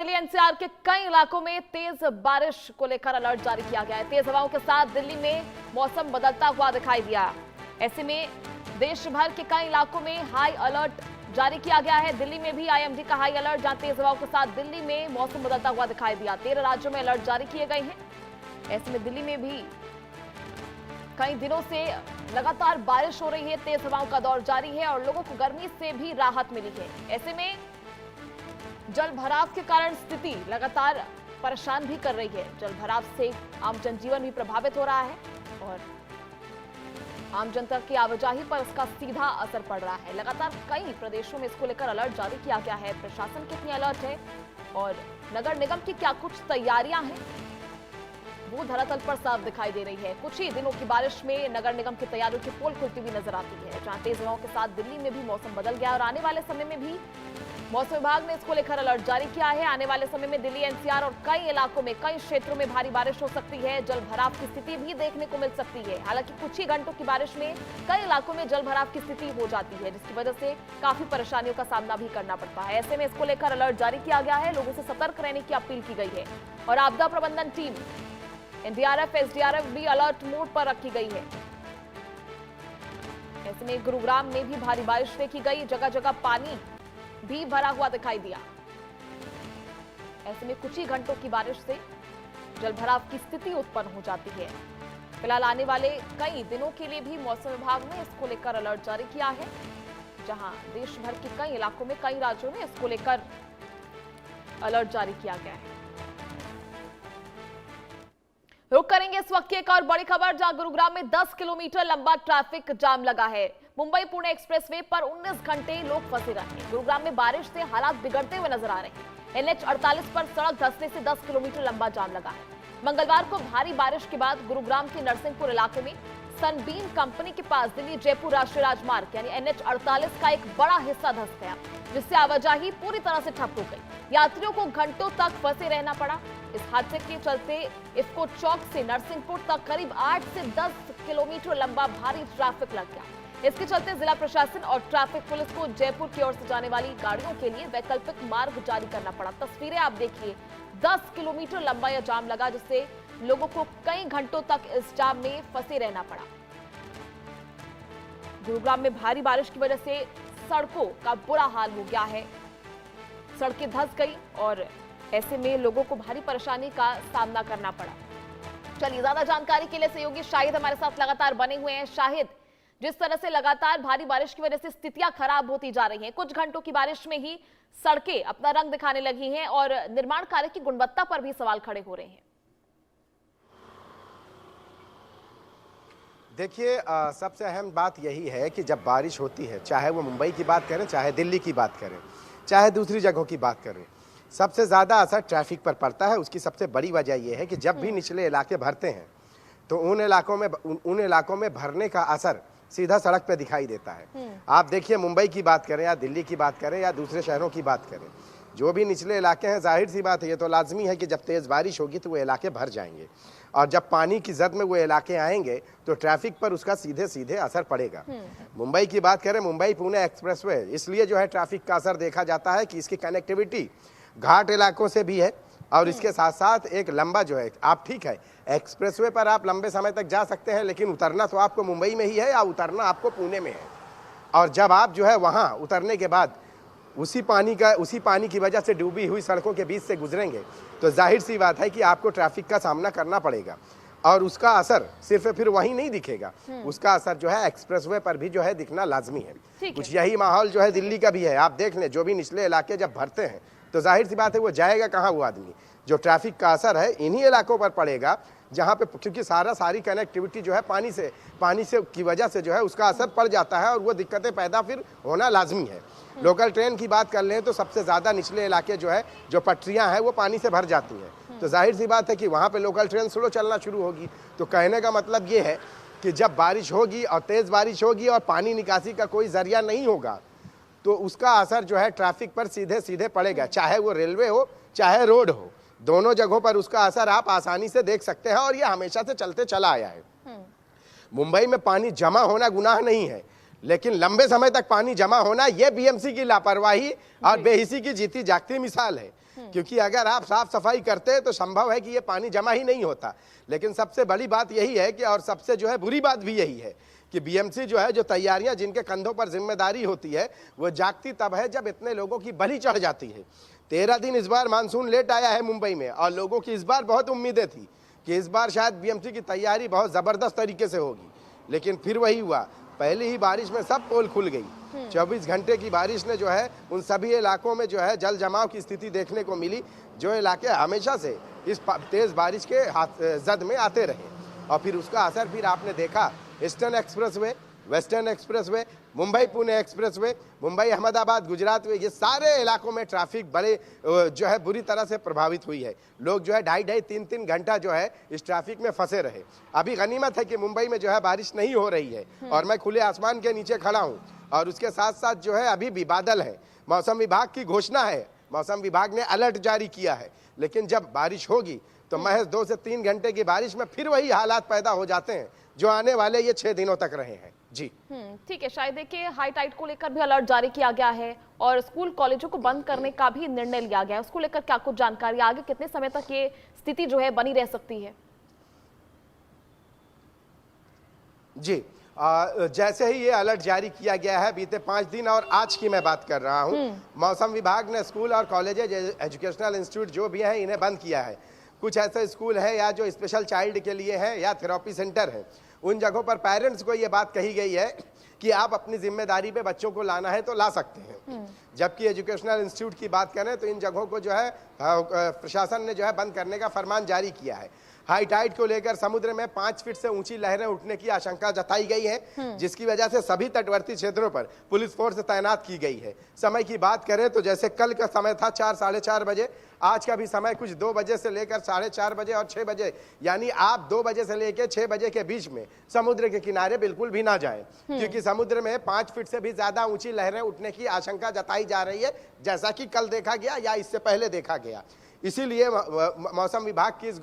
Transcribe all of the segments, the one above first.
Delhi NCR के कई इलाकों में तेज बारिश को लेकर अलर्ट जारी किया गया है। तेज हवाओं के साथ दिल्ली में मौसम बदलता हुआ दिखाई दिया। ऐसे में देश भर के कई इलाकों में हाई अलर्ट जारी किया गया है। दिल्ली में भी आईएमडी का हाई अलर्ट, जहां तेज हवाओं के साथ दिल्ली में मौसम बदलता हुआ दिखाई दिया। 13 राज्यों में अलर्ट जारी किए गए हैं। ऐसे में दिल्ली में भी कई दिनों से लगातार बारिश हो रही है, तेज हवाओं का दौर जारी है और लोगों को गर्मी से भी राहत मिली है। ऐसे में जल भराव के कारण स्थिति लगातार परेशान भी कर रही है। जल भराव से आम जनजीवन भी प्रभावित हो रहा है और आम जनता की आवाजाही पर इसका सीधा असर पड़ रहा है। लगातार कई प्रदेशों में इसको लेकर अलर्ट जारी किया गया है। प्रशासन कितनी अलर्ट है और नगर निगम की क्या कुछ तैयारियां हैं, वो धरातल पर साफ दिखाई दे रही है। कुछ ही दिनों की बारिश में नगर निगम की तैयारियों की पोल खुलती हुई नजर आती है। जहां तेज हवाओं के साथ दिल्ली में भी मौसम बदल गया और आने वाले समय में भी मौसम विभाग ने इसको लेकर अलर्ट जारी किया है। आने वाले समय में दिल्ली एनसीआर और कई इलाकों में, कई क्षेत्रों में भारी बारिश हो सकती है। जल भराव की स्थिति भी देखने को मिल सकती है। हालांकि कुछ ही घंटों की बारिश में कई इलाकों में जल भराव की स्थिति हो जाती है, जिसकी वजह से काफी परेशानियों का सामना भी करना पड़ता है। ऐसे में इसको लेकर अलर्ट जारी किया गया है। लोगों से सतर्क रहने की अपील की गई है और आपदा प्रबंधन टीम एनडीआरएफ, एसडीआरएफ भी अलर्ट मोड पर रखी गई है। ऐसे में गुरुग्राम में भी भारी बारिश देखी गई, जगह जगह पानी भी भरा हुआ दिखाई दिया। ऐसे में कुछ ही घंटों की बारिश से जलभराव की स्थिति उत्पन्न हो जाती है। फिलहाल आने वाले कई दिनों के लिए भी मौसम विभाग ने इसको लेकर अलर्ट जारी किया है, जहां देश भर के कई इलाकों में, कई राज्यों में इसको लेकर अलर्ट जारी किया गया है। रुक करेंगे इस वक्त की एक और बड़ी खबर, जहां गुरुग्राम में 10 किलोमीटर लंबा ट्रैफिक जाम लगा है। मुंबई पुणे एक्सप्रेसवे पर 19 घंटे लोग फंसे रहे। गुरुग्राम में बारिश से हालात बिगड़ते हुए नजर आ रहे हैं। NH 48 पर सड़क धंसने से 10 किलोमीटर लंबा जाम लगा है। मंगलवार को भारी बारिश के बाद गुरुग्राम के नरसिंहपुर इलाके में सनबीम कंपनी के पास दिल्ली जयपुर राष्ट्रीय राजमार्ग यानी NH 48 का एक बड़ा हिस्सा धंस गया, जिससे आवाजाही पूरी तरह से ठप हो गई। यात्रियों को घंटों तक फंसे रहना पड़ा। इस हादसे के चलते इफ्को चौक से नरसिंहपुर तक करीब 8 से 10 किलोमीटर लंबा भारी ट्रैफिक लग गया। इसके चलते जिला प्रशासन और ट्रैफिक पुलिस को जयपुर की ओर से जाने वाली गाड़ियों के लिए वैकल्पिक मार्ग जारी करना पड़ा। तस्वीरें आप देखिए, 10 किलोमीटर लंबा यह जाम लगा, जिससे लोगों को कई घंटों तक इस जाम में फंसे रहना पड़ा। गुरुग्राम में भारी बारिश की वजह से सड़कों का बुरा हाल हो गया है। सड़कें धंस गई और ऐसे में लोगों को भारी परेशानी का सामना करना पड़ा। चलिए, ज्यादा जानकारी के लिए सहयोगी शाहिद हमारे साथ लगातार बने हुए हैं। शाहिद, जिस तरह से लगातार भारी बारिश की वजह से स्थितियां खराब होती जा रही हैं, कुछ घंटों की बारिश में ही सड़कें अपना रंग दिखाने लगी हैं और निर्माण कार्य की गुणवत्ता पर भी सवाल खड़े हो रहे हैं। देखिए, सबसे अहम बात यही है कि जब बारिश होती है, चाहे वो मुंबई की बात करें, चाहे दिल्ली की बात करें, चाहे दूसरी जगहों की बात करें, सबसे ज़्यादा असर ट्रैफिक पर पड़ता है। उसकी सबसे बड़ी वजह यह है कि जब भी निचले इलाके भरते हैं तो उन इलाकों में भरने का असर सीधा सड़क पे दिखाई देता है। आप देखिए, मुंबई की बात करें या दिल्ली की बात करें या दूसरे शहरों की बात करें, जो भी निचले इलाके हैं, जाहिर सी बात है, ये तो लाजमी है कि जब तेज़ बारिश होगी तो वो इलाके भर जाएंगे और जब पानी की जद में वो इलाके आएंगे तो ट्रैफिक पर उसका सीधे सीधे असर पड़ेगा। मुंबई की बात करें, मुंबई पुणे एक्सप्रेसवे, इसलिए जो है ट्रैफिक का असर देखा जाता है कि इसकी कनेक्टिविटी घाट इलाकों से भी है और इसके साथ साथ एक लंबा जो है, आप ठीक है, एक्सप्रेसवे पर आप लंबे समय तक जा सकते हैं, लेकिन उतरना तो आपको मुंबई में ही है या उतरना आपको पुणे में है। और जब आप जो है वहाँ उतरने के बाद उसी पानी की वजह से डूबी हुई सड़कों के बीच से गुजरेंगे तो जाहिर सी बात है कि आपको ट्रैफिक का सामना करना पड़ेगा और उसका असर सिर्फ फिर वहीं नहीं दिखेगा, उसका असर जो है एक्सप्रेसवे पर भी जो है दिखना लाजमी है। कुछ यही माहौल जो है दिल्ली का भी है। आप देख लें, जो भी निचले इलाके जब भरते हैं तो जाहिर सी बात है वो जाएगा कहाँ वो आदमी। जो ट्रैफिक का असर है इन्हीं इलाकों पर पड़ेगा जहाँ पे, क्योंकि सारी कनेक्टिविटी जो है पानी से की वजह से जो है उसका असर पड़ जाता है और वो दिक्कतें पैदा फिर होना लाजमी है। लोकल ट्रेन की बात कर लें तो सबसे ज़्यादा निचले इलाके जो है, जो पटरियाँ हैं वो पानी से भर जाती हैं, तो जाहिर सी बात है कि वहाँ पे लोकल ट्रेन स्लो चलना शुरू होगी। तो कहने का मतलब ये है कि जब बारिश होगी और तेज़ बारिश होगी और पानी निकासी का कोई जरिया नहीं होगा तो उसका असर जो है ट्रैफिक पर सीधे सीधे पड़ेगा, चाहे वो रेलवे हो चाहे रोड हो, दोनों जगहों पर उसका असर आप आसानी से देख सकते हैं और ये हमेशा से चलते चला आया है। मुंबई में पानी जमा होना गुनाह नहीं है, लेकिन लंबे समय तक पानी जमा होना यह बीएमसी की लापरवाही और बेहिसी की जीती जागती मिसाल है। क्योंकि अगर आप साफ सफाई करते तो संभव है कि ये पानी जमा ही नहीं होता। लेकिन सबसे बड़ी बात यही है कि, और सबसे जो है बुरी बात भी यही है कि बीएमसी जो है, जो तैयारियां जिनके कंधों पर जिम्मेदारी होती है, वो जागती तब है जब इतने लोगों की बलि चढ़ जाती है। 13 दिन इस बार मानसून लेट आया है मुंबई में, और लोगों की इस बार बहुत उम्मीदें थी कि इस बार शायद बीएमसी की तैयारी बहुत जबरदस्त तरीके से होगी, लेकिन फिर वही हुआ, पहली ही बारिश में सब पोल खुल गई। 24 घंटे की बारिश ने जो है उन सभी इलाकों में जो है जल जमाव की स्थिति देखने को मिली, जो इलाके हमेशा से इस तेज बारिश के जद में आते रहे। और फिर उसका असर फिर आपने देखा, eastern expressway, western expressway, Mumbai Pune expressway, Mumbai Ahmedabad Gujarat way, ये सारे इलाकों में ट्रैफिक बड़े जो है बुरी तरह से प्रभावित हुई है। लोग जो है 2.5-2.5 3-3 घंटा जो है इस ट्रैफिक में फंसे रहे। अभी गनीमत है कि मुंबई में जो है बारिश नहीं हो रही है और मैं खुले आसमान के नीचे खड़ा हूँ, और उसके साथ साथ जो है अभी भी बादल है। मौसम विभाग की घोषणा है, मौसम विभाग ने अलर्ट जारी किया है, लेकिन जब बारिश होगी तो महज 2 से 3 घंटे की बारिश में फिर वही हालात पैदा हो जाते हैं जो आने वाले ये 6 दिनों तक रहे हैं। जी ठीक है, शायद देखिए हाई टाइड को लेकर भी अलर्ट जारी किया गया है और स्कूल कॉलेजों को बंद करने का भी निर्णय लिया गया है। उसको लेकर क्या कुछ जानकारी, आगे कितने समय तक ये स्थिति जो है बनी रह सकती है? जी जैसे ही ये अलर्ट जारी किया गया है, बीते 5 दिन और आज की मैं बात कर रहा हूँ, मौसम विभाग ने स्कूल और कॉलेजेज, एजुकेशनल इंस्टीट्यूट जो भी हैं, इन्हें बंद किया है। कुछ ऐसे स्कूल हैं या जो स्पेशल चाइल्ड के लिए हैं या थेरेपी सेंटर हैं, उन जगहों पर पेरेंट्स को ये बात कही गई है कि आप अपनी जिम्मेदारी पे बच्चों को लाना है तो ला सकते हैं। जबकि एजुकेशनल इंस्टीट्यूट की बात करें तो इन जगहों को जो है प्रशासन ने जो है बंद करने का फरमान जारी किया है। हाई टाइड को लेकर समुद्र में 5 फीट से ऊंची लहरें उठने की आशंका जताई गई है, जिसकी वजह से सभी तटवर्ती क्षेत्रों पर पुलिस फोर्स तैनात की गई है। समय की बात करें तो जैसे कल का समय था 4 साढ़े 4 बजे, आज का भी समय कुछ 2 बजे से लेकर 4:30 बजे और 6 बजे, यानी आप 2 बजे से लेकर 6 बजे के बीच में समुद्र के किनारे बिल्कुल भी ना जाएं, क्योंकि समुद्र में 5 फीट से भी ज्यादा ऊंची लहरें उठने की आशंका जताई जा रही है, जैसा कि कल देखा गया या इससे पहले देखा गया। इसीलिए मौसम विभाग की इस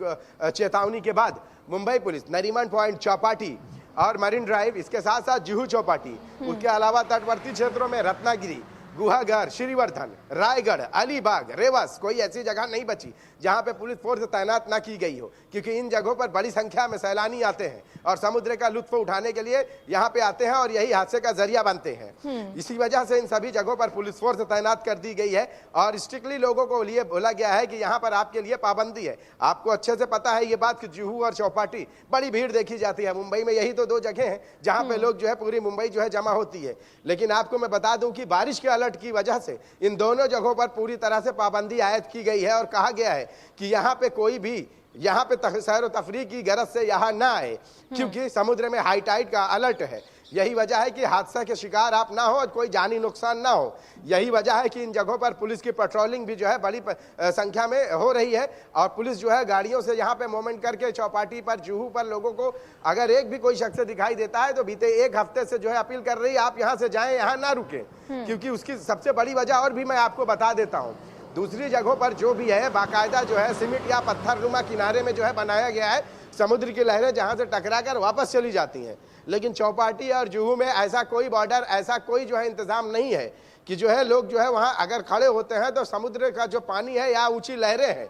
चेतावनी के बाद मुंबई पुलिस नरीमन पॉइंट, चौपाटी और मरीन ड्राइव, इसके साथ साथ जुहू चौपाटी, उसके अलावा तटवर्ती क्षेत्रों में रत्नागिरी, गुहागर, श्रीवर्धन, रायगढ़, अलीबाग, रेवास, कोई ऐसी जगह नहीं बची जहां पे पुलिस फोर्स तैनात ना की गई हो, क्योंकि इन जगहों पर बड़ी संख्या में सैलानी आते हैं और समुद्र का लुत्फ उठाने के लिए यहाँ पे आते हैं और यही हादसे का जरिया बनते हैं। इसी वजह से इन सभी जगहों पर पुलिस फोर्स तैनात कर दी गई है और स्ट्रिक्टली लोगों को लिए बोला गया है कि यहाँ पर आपके लिए पाबंदी है। आपको अच्छे से पता है ये बात कि जुहू और चौपाटी बड़ी भीड़ देखी जाती है। मुंबई में यही तो 2 जगह हैं जहाँ पे लोग जो है पूरी मुंबई जो है जमा होती है। लेकिन आपको मैं बता दूं कि बारिश के अलर्ट की वजह से इन दोनों जगहों पर पूरी तरह से पाबंदी आयद की गई है और कहा गया है कि यहाँ पे कोई भी यहाँ पे सैर तफरीह की गरज से यहाँ ना आए, क्योंकि समुद्र में हाई टाइड का अलर्ट है। यही वजह है कि हादसा के शिकार आप ना हो और कोई जानी नुकसान ना हो। यही वजह है कि इन जगहों पर पुलिस की पेट्रोलिंग भी जो है बड़ी संख्या में हो रही है और पुलिस जो है गाड़ियों से यहाँ पे मूवमेंट करके चौपाटी पर, जुहू पर लोगों को अगर एक भी कोई शख्स दिखाई देता है तो बीते 1 हफ्ते से जो है अपील कर रही है आप यहाँ से जाएं, यहाँ ना रुके, क्योंकि उसकी सबसे बड़ी वजह और भी मैं आपको बता देता हूँ। दूसरी जगहों पर जो भी है बाकायदा जो है सीमेंट या पत्थरनुमा किनारे में जो है बनाया गया है, समुद्र की लहरें जहां से टकराकर वापस चली जाती हैं। लेकिन चौपाटी और जुहू में ऐसा कोई बॉर्डर, ऐसा कोई जो है इंतजाम नहीं है कि जो है लोग जो है वहां अगर खड़े होते हैं तो समुद्र का जो पानी है या ऊंची लहरें हैं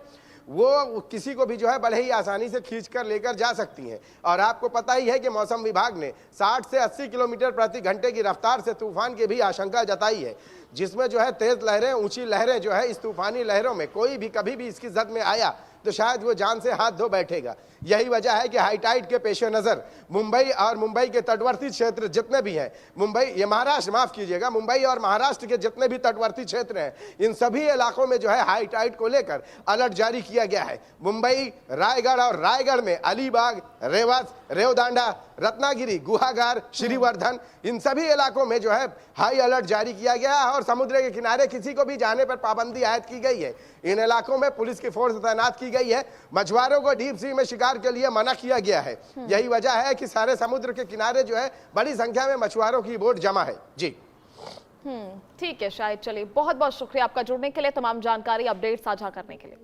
वो किसी को भी जो है बड़े ही आसानी से खींच कर लेकर जा सकती हैं। और आपको पता ही है कि मौसम विभाग ने 60 से 80 किलोमीटर प्रति घंटे की रफ्तार से तूफान की भी आशंका जताई है, जिसमें जो है तेज लहरें, ऊंची लहरें जो है, इस तूफानी लहरों में कोई भी कभी भी इसकी जद में आया तो शायद वो जान से हाथ धो बैठेगा। यही वजह है कि हाई टाइड के पेश नज़र मुंबई और मुंबई के तटवर्ती क्षेत्र जितने भी हैं, मुंबई ये महाराष्ट्र, माफ कीजिएगा, मुंबई और महाराष्ट्र के जितने भी तटवर्ती क्षेत्र हैं, इन सभी इलाकों में जो है हाई टाइड को लेकर अलर्ट जारी किया गया है। मुंबई, रायगढ़ और रायगढ़ में अलीबाग, रेवास, रेवदांडा, रत्नागिरी, गुहागर, श्रीवर्धन, इन सभी इलाकों में जो है हाई अलर्ट जारी किया गया है और समुद्र के किनारे किसी को भी जाने पर पाबंदी आयद की गई है। इन इलाकों में पुलिस की फोर्स तैनात की गई है। मछुआरों को डीप सी में शिकार के लिए मना किया गया है। यही वजह है कि सारे समुद्र के किनारे जो है बड़ी संख्या में मछुआरों की बोट जमा है। जी ठीक है, शायद चलिए, बहुत बहुत शुक्रिया आपका जुड़ने के लिए, तमाम जानकारी अपडेट साझा करने के लिए।